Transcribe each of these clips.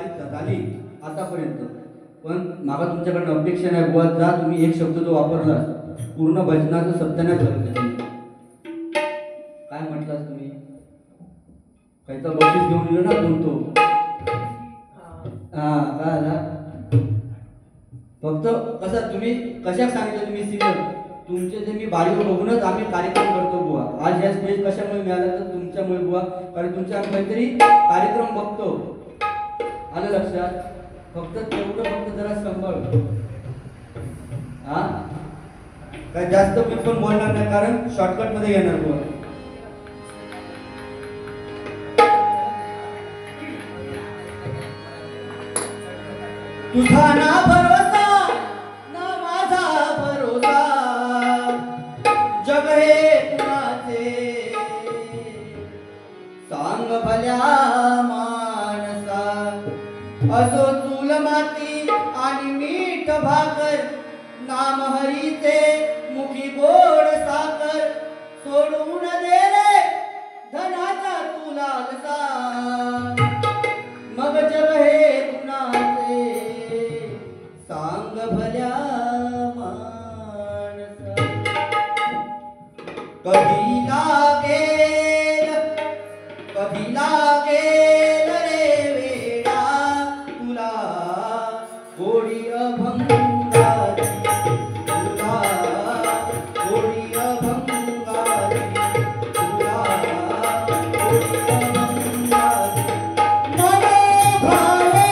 वारीत झाली आतापर्यंत, पण मागा तुमच्याकडनं अपेक्षा नाही बुवा, जा तुम्ही एक शब्द जो वापरला पूर्ण भजनाचं सत्यानाश झालं त्याच्यामध्ये. काय म्हटलास तुम्ही? काहीचा बक्षीस घेऊन येलो ना कोणतो? हा काय आला? फक्त कसं तुम्ही कशाक सांगितलं तुम्ही सिंगर तुमचे जे मी बारीवर बघूनच आम्ही कार्यक्रम करतो बुवा. आज या स्टेज कशामुळे मिळाला तर तुमच्यामुळे बुवा, कारण तुमच्या आम्ही काहीतरी कार्यक्रम बघतो. आलं लक्षात? फक्त तेवढं फक्त जरा सांभाळ. हा काय जास्त मी पण बोलणार नाही कारण शॉर्टकट मध्ये येणार बुवा. तुझा ना भरोसा ना माझा भरोसा, जग हे कुणाचे सांग भल्या मानसा. असो चूल माती आणि मीठ भाकर, नाम हरीचे मुखी गोड साखर. सोडून दे रे धनाचा तू लालसा, मग जग हे कुणाचे सांग भल्या मानसा. कधी लागेल रे वेडा तुला गोडी अभंगाची, तुला गोडी अभंगाची, तुला गोडी अभंगाची. मने भावे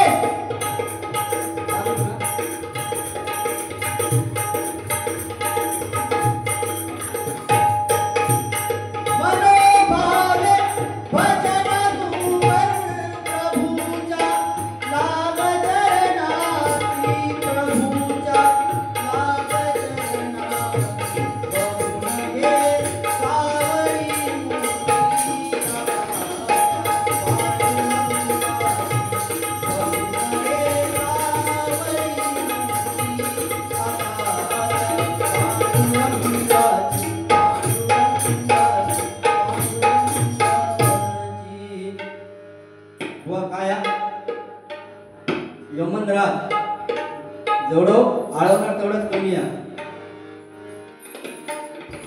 जेवढं आळवणार तेवढंच कमी आहे.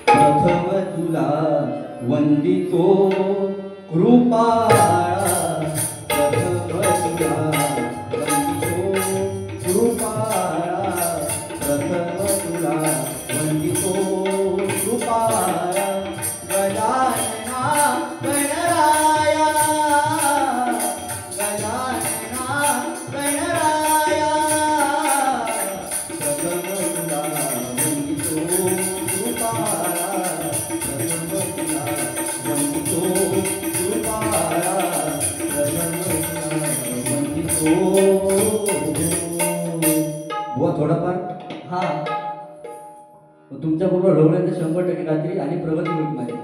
प्रथम तुला वंदितो कृपाळा, प्रथम तुला वंदितो कृपाळा, प्रथम तुला वंदितो कृपाळा. गजानना गणराया, गजानना गणराया, थोडाफार हा तुमच्या बरोबर रवल्याचं 100% काहीतरी आणि प्रगती होत नाही.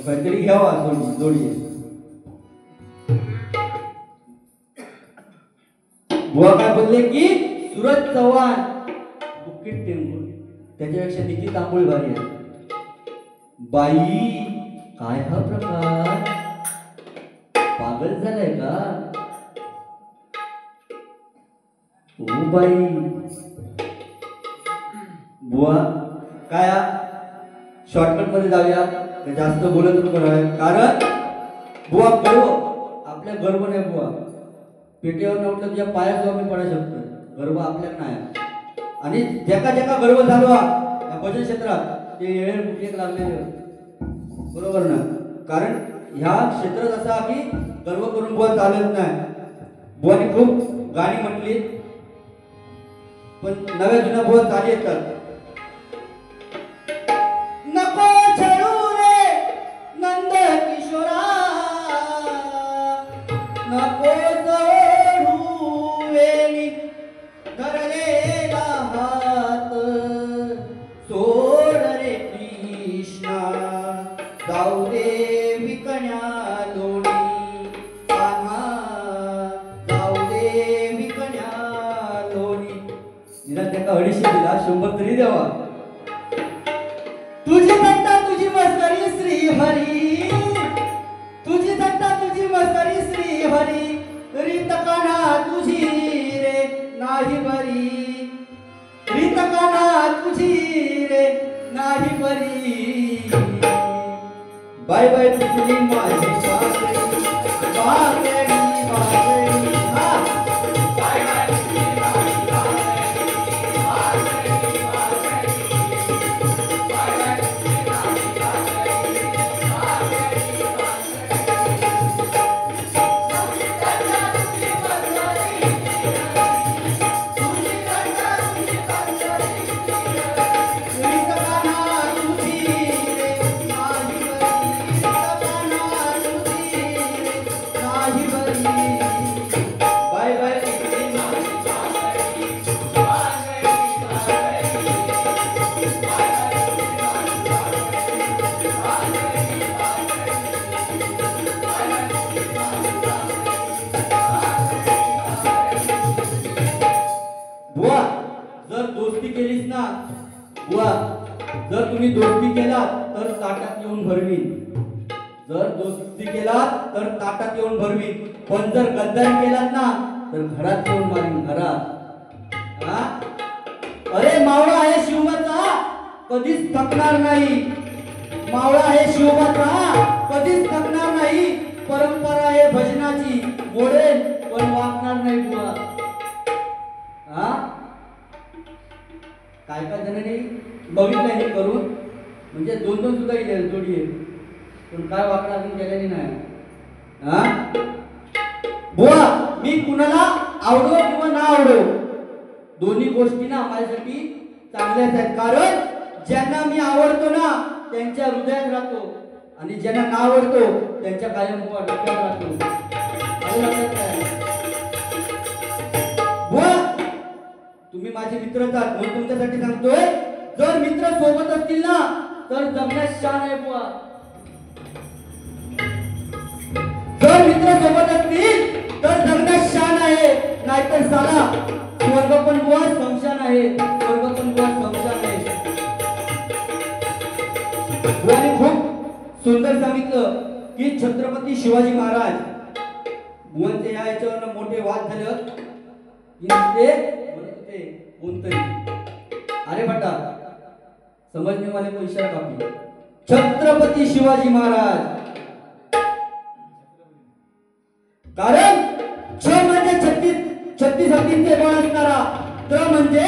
काहीतरी घ्यावा जोडी. बुवा काय बोलले की सूरज चव्हाण बुक्कीट टेंबूळ त्याच्यापेक्षा निकी तांबूळ भारी आहे. बाई काय हा प्रकार? पागल झालाय का? O by. बुवा काय शॉर्टकट मध्ये जाऊया, जास्त बोलत करावे कारण बुवा गर्व आपल्या गर्व नाही. बुवा पेटेवर नव्हतं तुझ्या पायाजवळ मी पडू शकतो, गर्व आपल्याला नाही. आणि ज्याका ज्याका गर्व झालो या भजन क्षेत्रात ते येळे कुठे लागले बरोबर ना, कारण ह्या क्षेत्रात असा की गर्व करून बुवा चालत नाही. बुवानी खूप गाणी म्हटली पण नव्या जुन्या बुवा चाली येतात. नको छळू रे नंद किशोरा, नको जोडू वेली धरलेला हात. सोड रे कृष्णा जाऊ दे विकण्या लोणी, जाऊ दे विकण्या लोणी. निदान त्याला 250 दिला, 100 तरी द्यावा. तुझी दत्ता तुझी मस्करी श्री हरी, तुझी दत्ता तुझी मस्करी श्री हरी. रीत काना पिचली माझी बागडी बागडी हा बाय बाय बुवा जर दोस्ती केलीस ना बुवा जर तुम्ही दोस्ती केलात तर ताटात येऊन भरवीन जर दोस्ती केलात तर ताटात येऊन भरवीन पण जर गद्दारी केलात ना तर घरात येऊन मारीन घरात हा अरे मावळा आहे शिवबाचा कधीच थकणार नाही मावळा आहे शिवबाचा कधीच थकणार नाही परंपरा आहे भजनाची मोडेल पण वागणार नाही बुवा हा काय काय जणांनी बघितलं हे करून म्हणजे दोन दोन सुद्धा इथे जोडी आहे पण काय वाकडं अजून केल्याने नाही हा बुवा मी कुणाला आवडो किंवा ना आवडो दोन्ही गोष्टी ना माझ्यासाठी चांगल्याच आहेत कारण ज्यांना मी आवडतो ना त्यांच्या हृदयात राहतो आणि ज्यांना ना आवडतो त्यांच्या कायम बुवा डोक्यात राहतो आलं लक्षात काय बुवा तुम्ही माझे मित्रच आहात म्हणून तुमच्यासाठी सांगतोय जर मित्र सोबत असतील ना तर जगण्यात शान आहे बुवा जर मित्र सोबत असतील तर जगण्यात शान आहे नाहीतर साला स्वर्ग पण बुवा संशान आहे स्वर्ग पण बुवा संशान आहे बुवाने खूप सुंदर सांगितलं की छत्रपती शिवाजी महाराज बुवांचे या याच्यावर मोठे वाद झाले कोणतरी अरे बेटा समझने वाले को इशारा काफी छत्रपती शिवाजी महाराज कारण छ म्हणजे 36 हत्तींचे बळ असणारा त्र म्हणजे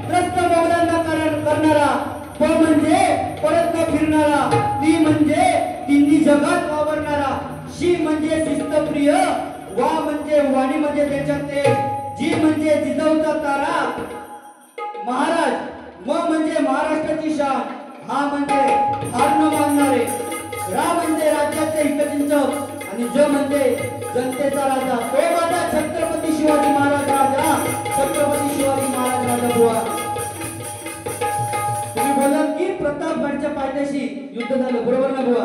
त्रस्त मोगलांना करणारा प म्हणजे परत न फिरणारा ती म्हणजे तिन्ही जगात वावरणारा शी म्हणजे शिस्तप्रिय वा म्हणजे वाणी म्हणजे त्याच्यात ते जी म्हणजे जिजाऊचा तारा महाराज म म्हणजे महाराष्ट्राची शान हा म्हणजे हार न मानणारे रा म्हणजे राज्याचे हितचिंतक आणि ज म्हणजे जनतेचा राजा तो माझा छत्रपती शिवाजी महाराज राजा छत्रपती शिवाजी महाराज राजा बुवा तुम्ही बोललात की प्रतापगडच्या पायथ्याशी युद्ध झालं बरोबर ना बुवा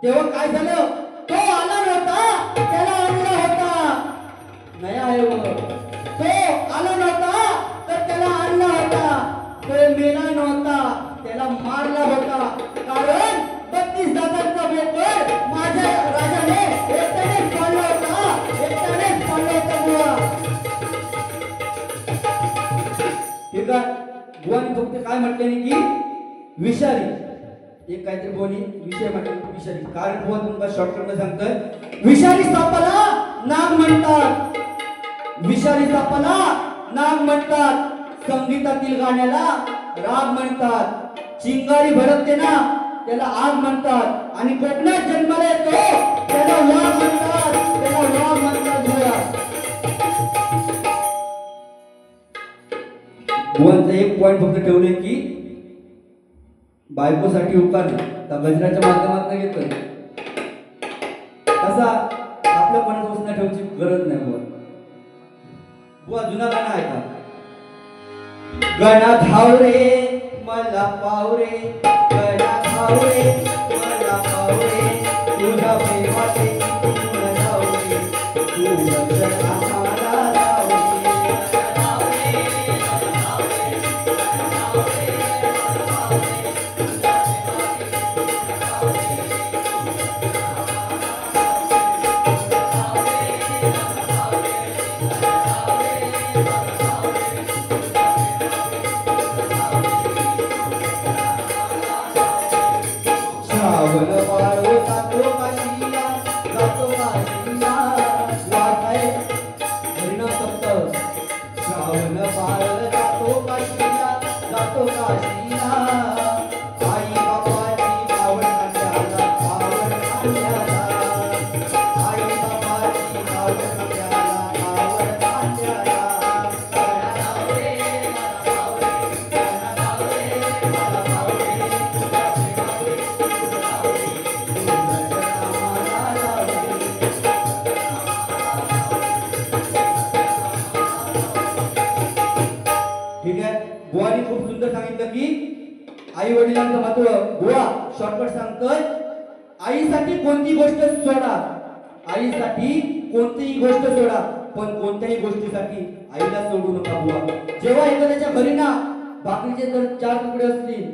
तेव्हा काय झालं तो आला नव्हता त्याला आणला होता नाही आहे तो आला नव्हता तर त्याला आणला होता तो मेला नव्हता त्याला मारला होता कारण 32 दादांचा बोकड माझ्या राजाने एकट्यानेच पाळला होता बुवा ठीक आहे बुवानी फक्त काय म्हटले की विषारी एक काहीतरी बोनी विषय म्हटले विषारी कारण बुवा तुम्हाला शॉर्टकट मध्ये सांगतोय विषारी सापाला नाग म्हणतात विषारी सापाला नाग म्हणतात संगीतातील गाण्याला राग म्हणतात चिंगारी भडकते ना त्याला आग म्हणतात आणि कोकणात जन्माला येतो त्याला वाघ म्हणतात बुवांचं एक पॉइंट फक्त ठेवले की बायकोसाठी उकार त्या गजराच्या माध्यमातून घेतोय कसा आपल्या मनात वसना ठेवची गरज नाही बुवा बुवा जुना गाणं आहे का गणा धावरे मला पावरे गणा धावरे मला पावरे तुझा प्रेमाचे तुला धावरे तू गजरा मला श्रावण वाळो धान्याला आई बाबाची आवड आपल्याला आवड धान्याला ठीक आहे बुवानी खूप सुंदर सांगितलं की आई वडिलांचं महत्व बुवा शॉर्टकट सांगतोय आईसाठी कोणती गोष्ट सोडा आईसाठी कोणतीही गोष्ट सोडा पण कोणत्याही गोष्टीसाठी आईला सोडू नका बुवा जेव्हा एखाद्याच्या घरी ना भाकरीचे जर 4 तुकडे असतील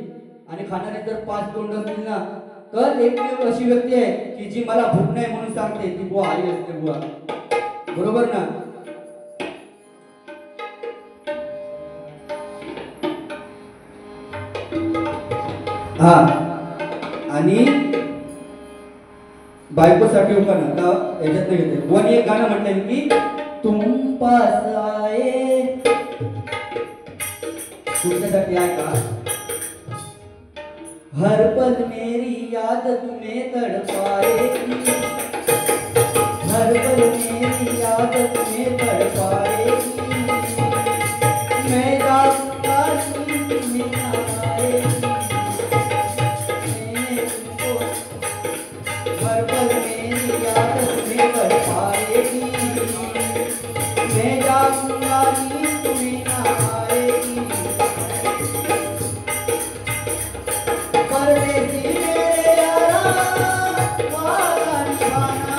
आणि खाणारे जर 5 तोंड असतील ना तर एकमेव अशी व्यक्ती आहे की जी मला भूक नाही म्हणून सांगते ती बुवा आई असते बुवा बरोबर ना हा आणि बायकोसाठी उपाना आता याच्यात घेते बुवानी एक गाणं म्हटलंय की तुम पास आए तुमच्यासाठी आहे का हर पल मेरी याद तुम्हें तड़पाएगी हर पल मेरी याद तुम्हें तड़पाएगी मैं जाऊंगा तुम्हें ना आएगी मैंने तुमको हर पल मेरी याद तुम्हें तड़पाएगी मैं जाऊंगा तुम्हें ना आएगी परदेसी मेरे यारा वादा निभाना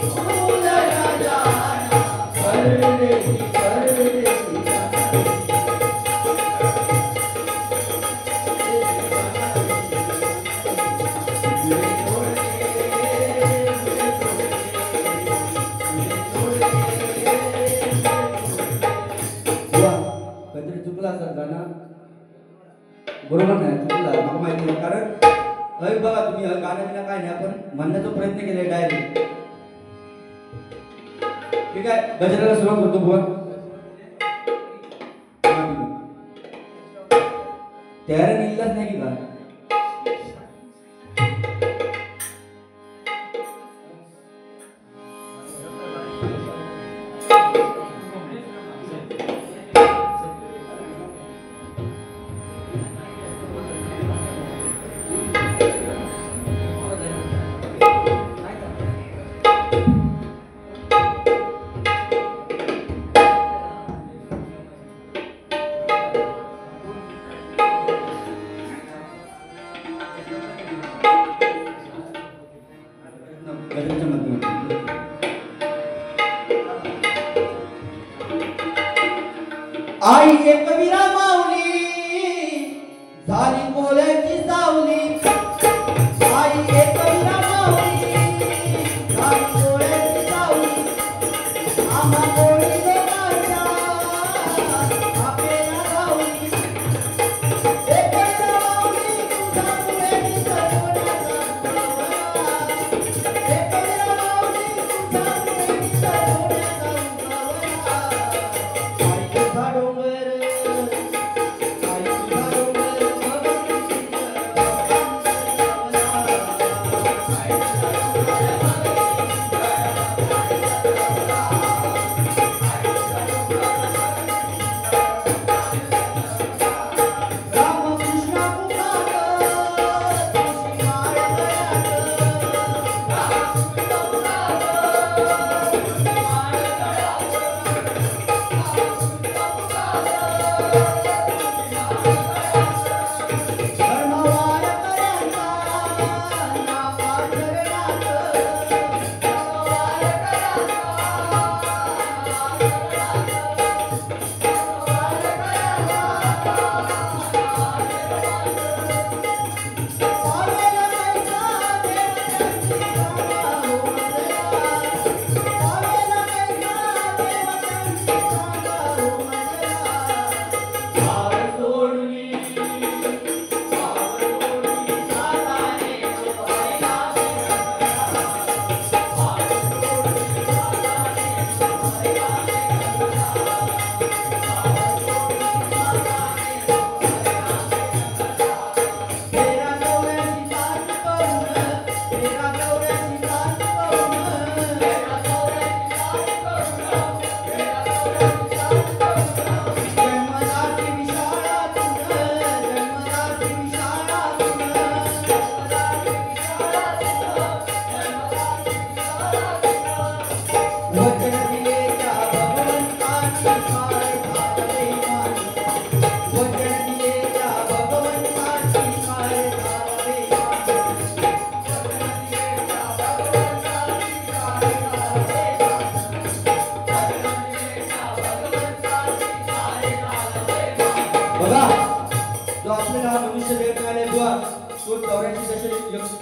भूल ना जाना परदेसी परदेसी बरोबर नाही चुकला मला माहिती नाही कारण अरे बघा तुम्ही गाणं बिना काय नाही आपण म्हणण्याचा प्रयत्न केलाय डायरेक्ट ठीक आहे गजराला सुरुवात करतो बुवा तयारी निघलाच नाही की का आई एक कबीरा माऊली झाली कोल्याची सावली आई एक कबीरा माऊली झाली कोल्याची सावली आम्हा कोणी लोकांच्या आपल्याला गावली एक कबीरा माऊली तुझा पुढे सोन्याचा एक कबीरा माऊली तुझा पुढे सोन्याचा डोंगर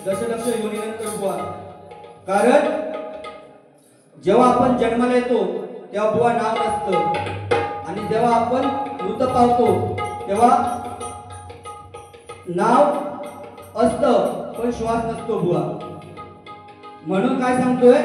दशलक्ष योनीनंतर बुवा. कारण जेव्हा आपण जन्माला येतो तेव्हा बुवा नाव नसतं आणि जेव्हा आपण मृत पावतो तेव्हा नाव असतं पण श्वास नसतो बुवा. म्हणून काय सांगतोय,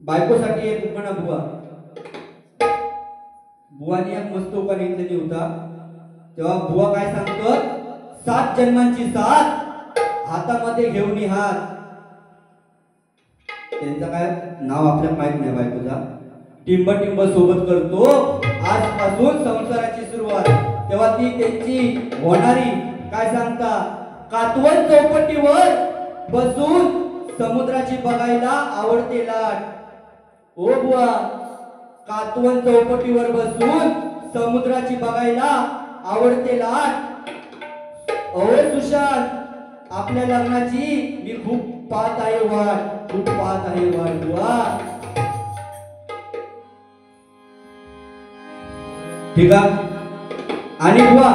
बायकोसाठी एक उखाणा बुवा. बुवानी एक मस्त उखाणा इथले होता. तेव्हा बुवा काय सांगतात, 7 जन्मांची साथ हातामध्ये घेऊन हात. त्यांचं काय नाव आपल्याला माहित नाही बायकोचा. टिंब टिंब सोबत करतो आजपासून संसाराची सुरुवात. तेव्हा ती त्यांची होणारी काय सांगता, कातवन चौपटीवर बसून समुद्राची बघायला आवडते लाट. ओ बुवा, कातवन चौपटीवर बसून समुद्राची बघायला आवडते लाट. अहो सुशांत, आपल्या लग्नाची मी खूप पाहत आहे वाट, खूप पाहत आहे वाट बुवा. ठीक आहे. आणि बुवा,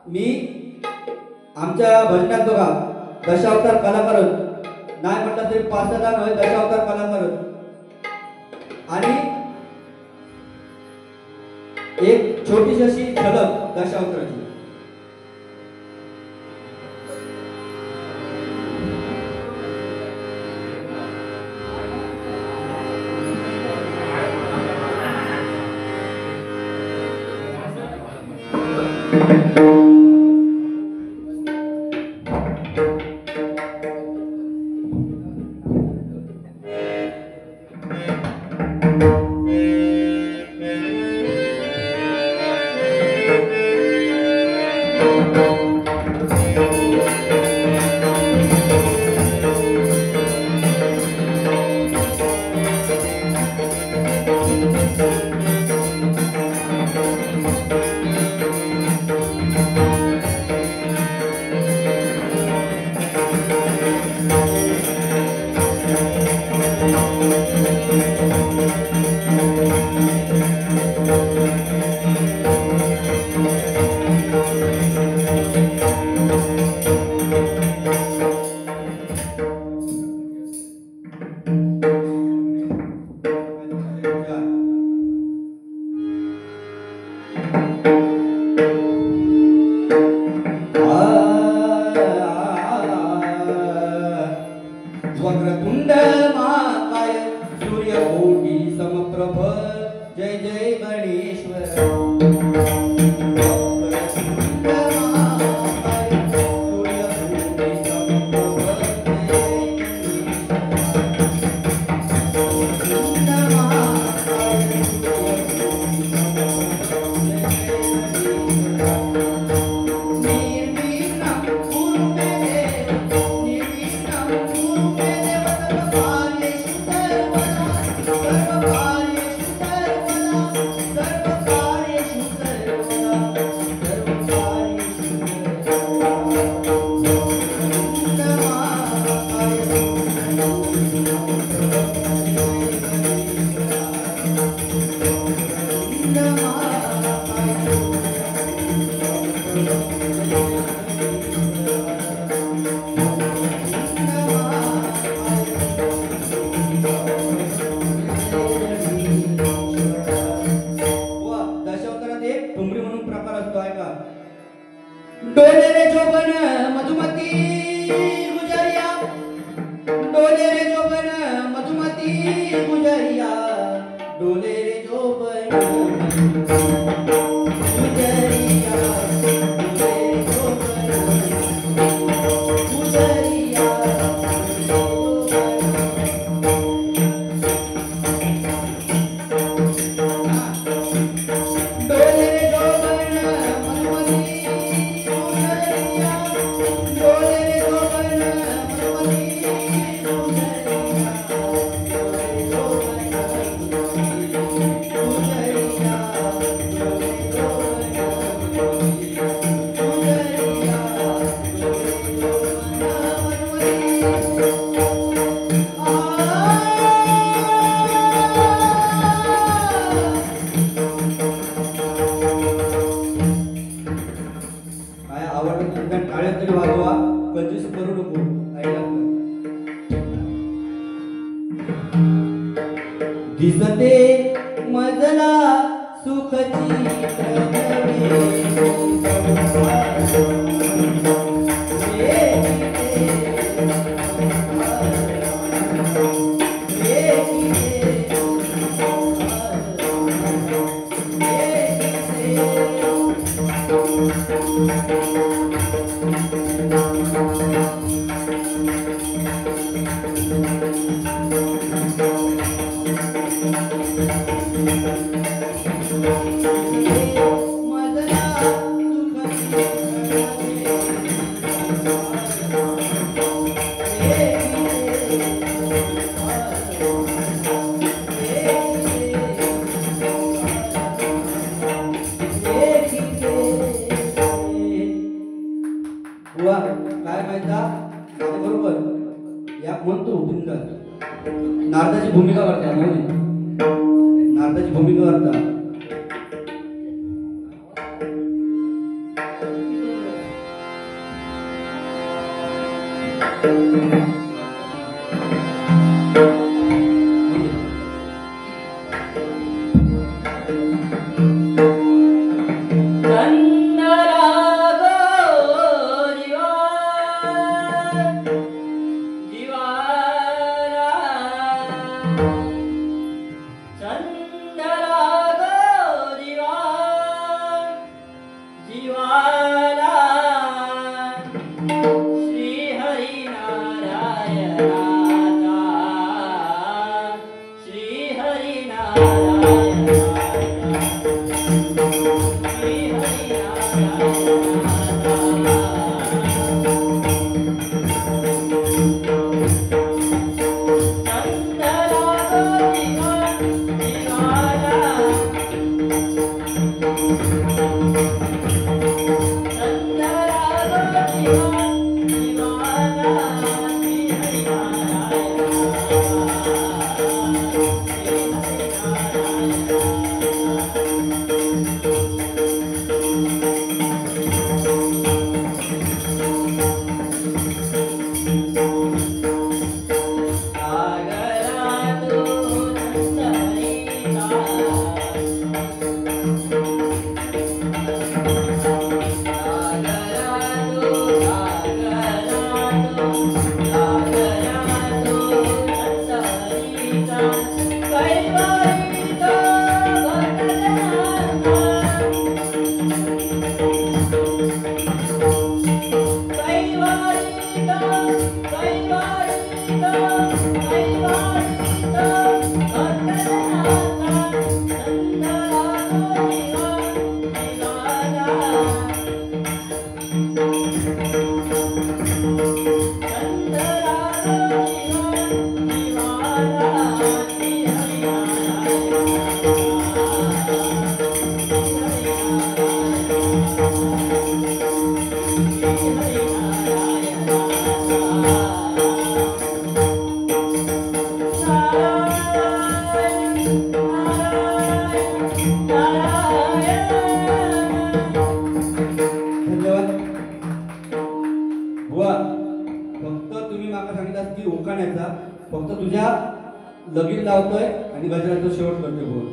मी आमच्या भजनात बघा दशावतार कलाकार नाही म्हटलं तरी 5-6 नव्हे दशावतार कलाकार. आणि एक छोटीशी अशी झलक दशावताराची. ठुमरी म्हणून प्रकार असतो आहे का. डोले रे जोबन मधुमती गुजरिया, डोले रे जोबन मधुमती गुजरिया, डोले रे जोबन गुजरिया, डोले रे जोबन गुजरिया. डोले रे जोबन मधुमती गुजरिया, डोले रे जोबन मधुमती गुजरिया, डोले रे जोबन गुजरिया, डोले जोबन गुजरिया, काय आवडतं तुमच्या टाळ्या तरी वाजवा, कंजूस करू नको. ऐका. दिसते मजला सुखची बुवा काय माहिता बरोबर या म्हणतो बिंदास नारदाची भूमिका करता म्हणजे नारदाची भूमिका करता. फक्त तुझ्या लगीन लावतोय आणि गजराचा शेवट करतोय बोल.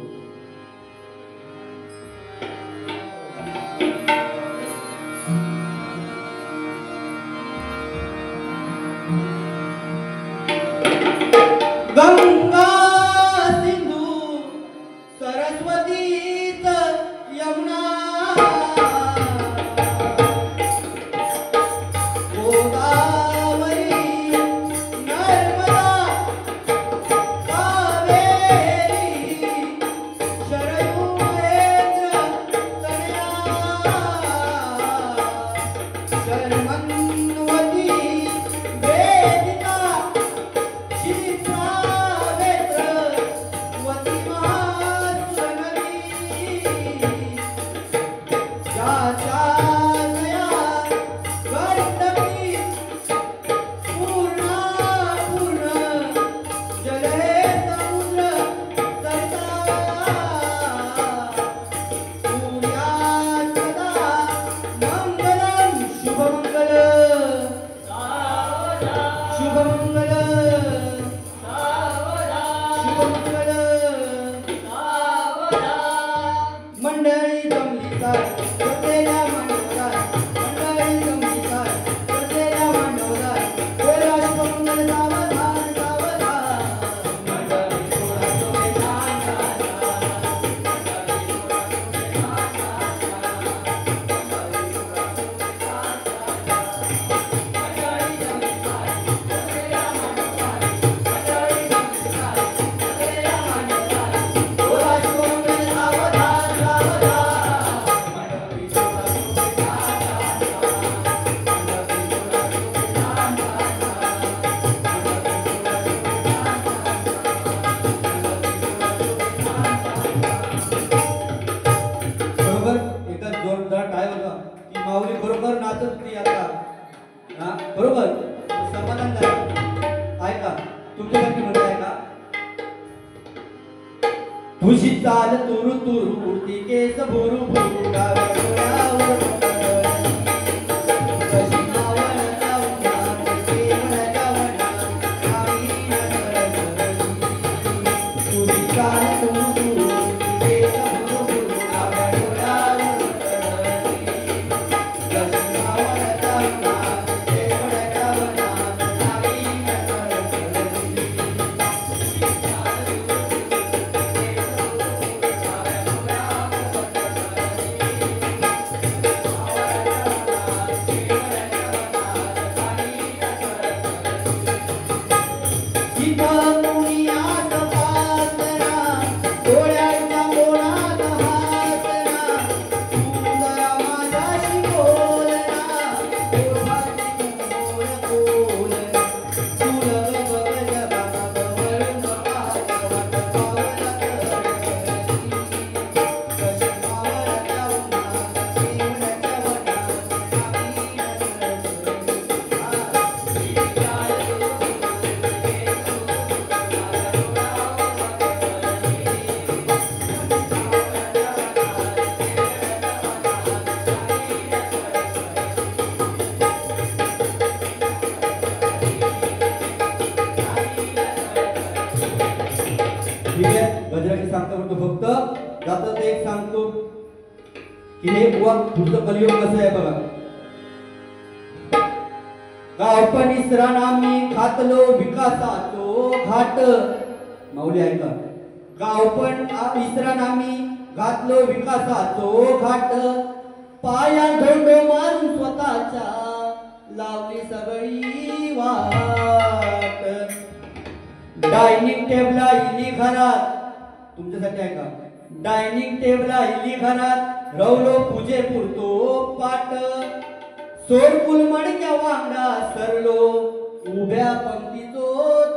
जोरदार टाळ्या होता की माऊली बरोबर नाचत होती आता. हा बरोबर समाधान झालं. ऐका तुमच्यासाठी म्हणते ऐका. तुझी चाल तुरु तुरु उडती केस भुरु भुरु डाव्या गजराची सांगतो म्हणतो फक्त जातं ते एक सांगतो की हे बुवा पुढचं कलियुग कसं आहे बघा. गावपण इसरानामी खातलो विकासाचो घाट. माऊली ऐका. गावपण इसरानामी घातलो विकासाचो घाट. पाया धोंडो मारून स्वतःच्या लावली सगळी वाट. डायनिंग टेबला इली घरात. तुमच्यासाठी ऐका. डायनिंग टेबला इली घरात रवलो पूजे पुरतो पाट. सोरकुल मडक्या वांगडा सरलो उभ्या पंक्तीचो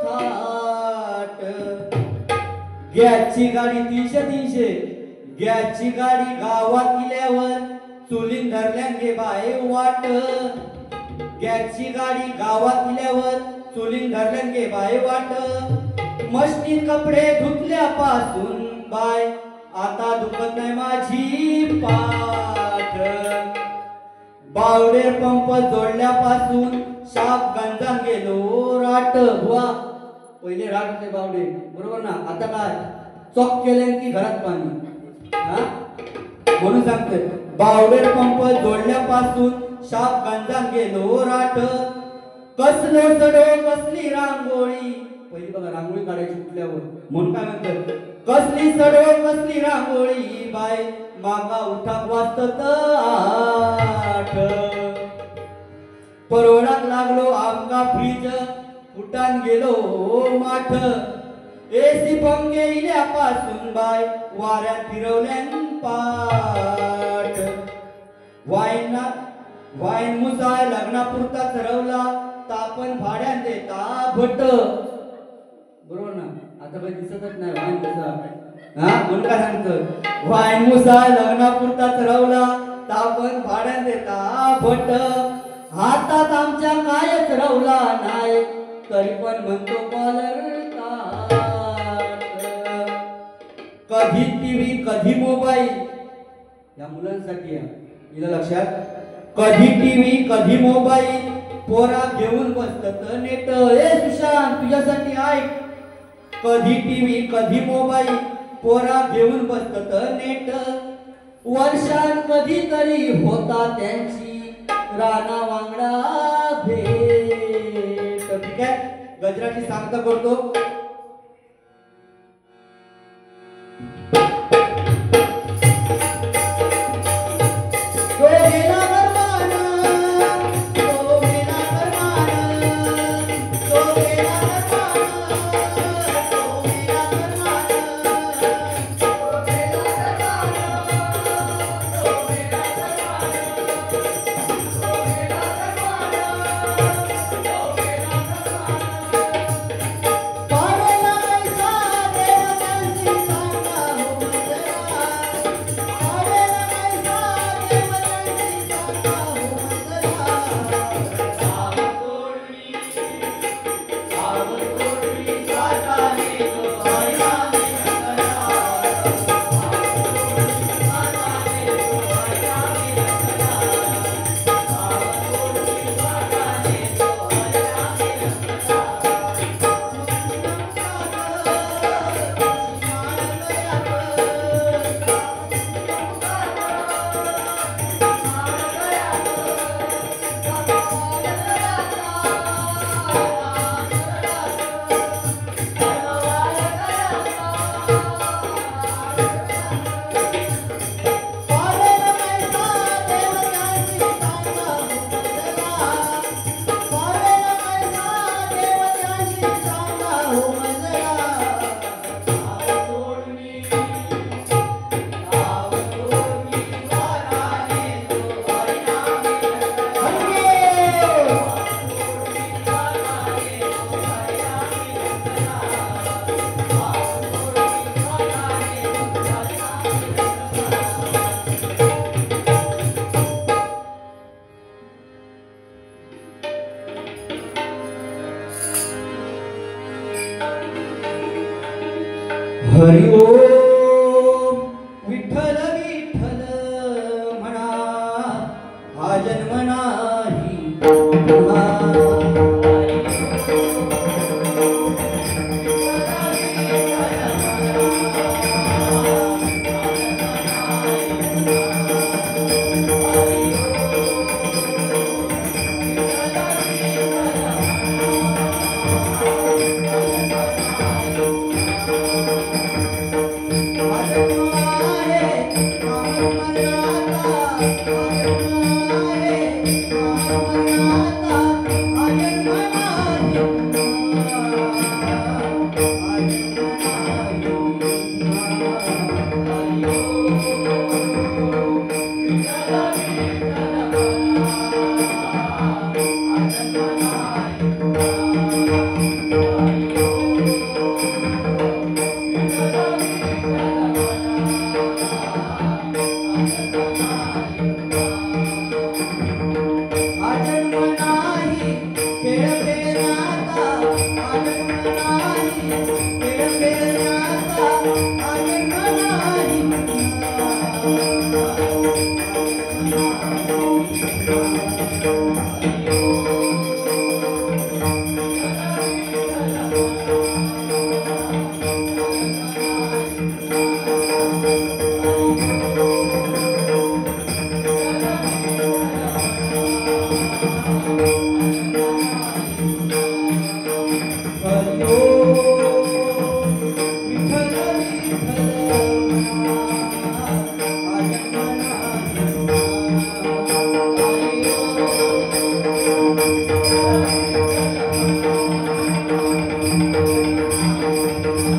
थाट. गॅसची गाडी 300 गॅसची गाडी गावात गेल्यावर चुलीन धरल्यान बाय वाट. गॅसची गाडी गावात गेल्यावर चुलीन धरल्यान बाय वाट. मशनीत कपडे धुतल्यापासून बाय आता दुखत नाही माझी पाठ. बावडेर पंप जोडल्यापासून शाप गंजान गेलो राट. बुवा पहिले राट होते बावडे बरोबर ना. आता काय चॉक केले की घरात पाणी. हा म्हणून सांगते बावडेर पंप जोडल्यापासून शाप गंजान गेलो राट. कसलो सडो कसली रांगोळी. पहिली बघा रांगोळी काढायची कुठल्यावर म्हणून काय म्हणतात. कसली सडो कसली रांगोळी बाय मागा उठाक वाजत आठ. परवडाक लागलो आमका फ्रीज फुटान गेलो माठ. एसी पंखे इल्यापासून बाय वाऱ्यात फिरवल्यान पाठ. वाईन मुसाय लग्नापुरता चरवला तापन भाड्यान देता भट. बरोबर ना. आता काही दिसतच नाही वाईन मुसा. हा म्हणून काय सांगतो. वाईन मुसाय लग्नापुरता चरवला तापन भाड्यान देता भट. हातात आमच्या कायच रवला नाही तरी पण म्हणतो कॉलर ताट. कधी टीव्ही कधी मोबाईल. या मुलांसाठी हिला लक्षात. कधी टीव्ही कधी मोबाईल पोरा घेऊन बसतात नेट. ए सुशांत तुझ्यासाठी ऐक. कधी टीव्ही कधी मोबाईल पोरा घेऊन बसतात नेट. वर्षात कधीतरी होता त्यांची राणा वांगडा भेट. ठीक आहे गजराची सांगता करतो.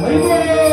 हरिबोल